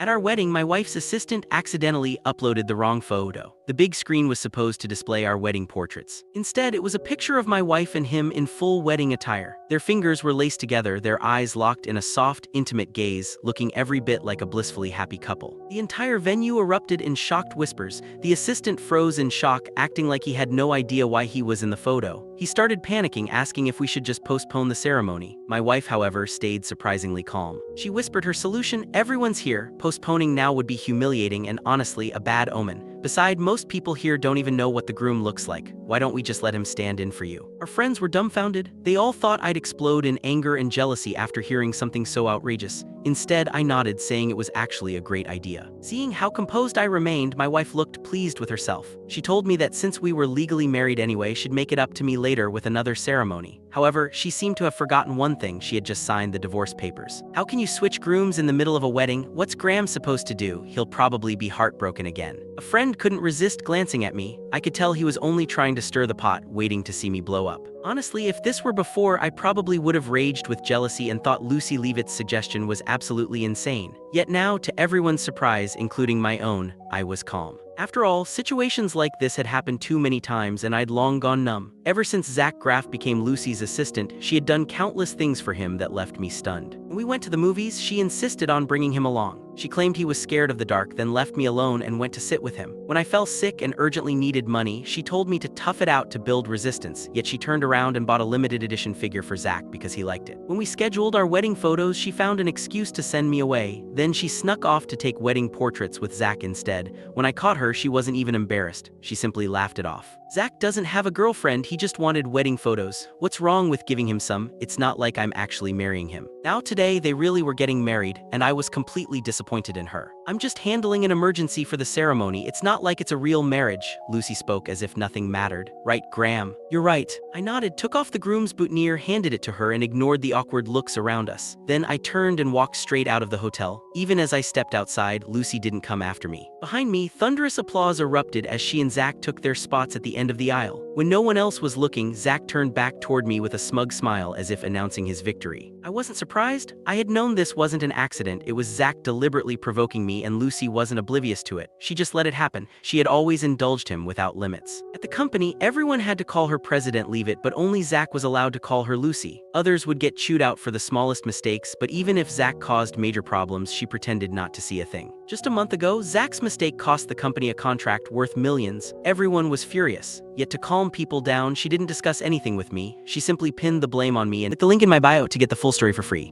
At our wedding, my wife's assistant accidentally uploaded the wrong photo. The big screen was supposed to display our wedding portraits. Instead, it was a picture of my wife and him in full wedding attire. Their fingers were laced together, their eyes locked in a soft, intimate gaze, looking every bit like a blissfully happy couple. The entire venue erupted in shocked whispers. The assistant froze in shock, acting like he had no idea why he was in the photo. He started panicking, asking if we should just postpone the ceremony. My wife, however, stayed surprisingly calm. She whispered her solution: "Everyone's here. Postponing now would be humiliating and honestly a bad omen. Besides, most people here don't even know what the groom looks like. Why don't we just let him stand in for you?" Our friends were dumbfounded. They all thought I'd explode in anger and jealousy after hearing something so outrageous. Instead, I nodded, saying it was actually a great idea. Seeing how composed I remained, my wife looked pleased with herself. She told me that since we were legally married anyway, she'd make it up to me later with another ceremony. However, she seemed to have forgotten one thing: she had just signed the divorce papers. How can you switch grooms in the middle of a wedding? What's Graham supposed to do? He'll probably be heartbroken again. A friend couldn't resist glancing at me. I could tell he was only trying to stir the pot, waiting to see me blow up. Honestly, if this were before, I probably would have raged with jealousy and thought Lucy Leavitt's suggestion was absolutely insane. Yet now, to everyone's surprise, including my own, I was calm. After all, situations like this had happened too many times and I'd long gone numb. Ever since Zach Graff became Lucy's assistant, she had done countless things for him that left me stunned. When we went to the movies, she insisted on bringing him along. She claimed he was scared of the dark, then left me alone and went to sit with him. When I fell sick and urgently needed money, she told me to tough it out to build resistance, yet she turned around and bought a limited edition figure for Zach because he liked it. When we scheduled our wedding photos, she found an excuse to send me away. Then she snuck off to take wedding portraits with Zach instead. When I caught her, she wasn't even embarrassed. She simply laughed it off. Zach doesn't have a girlfriend, he just wanted wedding photos. What's wrong with giving him some? It's not like I'm actually marrying him. Now today, they really were getting married, and I was completely disappointed in her. I'm just handling an emergency for the ceremony. It's not like it's a real marriage. Lucy spoke as if nothing mattered. Right, Graham? You're right. I nodded, took off the groom's boutonniere, handed it to her, and ignored the awkward looks around us. Then I turned and walked straight out of the hotel. Even as I stepped outside, Lucy didn't come after me. Behind me, thunderous applause erupted as she and Zach took their spots at the end of the aisle. When no one else was looking, Zach turned back toward me with a smug smile as if announcing his victory. I wasn't surprised. I had known this wasn't an accident. It was Zach deliberately provoking me, and Lucy wasn't oblivious to it. She just let it happen. She had always indulged him without limits. At the company, everyone had to call her President Leavitt, but only Zach was allowed to call her Lucy. Others would get chewed out for the smallest mistakes, but even if Zach caused major problems, she pretended not to see a thing. Just a month ago, Zach's mistake cost the company a contract worth millions. Everyone was furious. Yet to calm people down, she didn't discuss anything with me. She simply pinned the blame on me and hit the link in my bio to get the full story for free.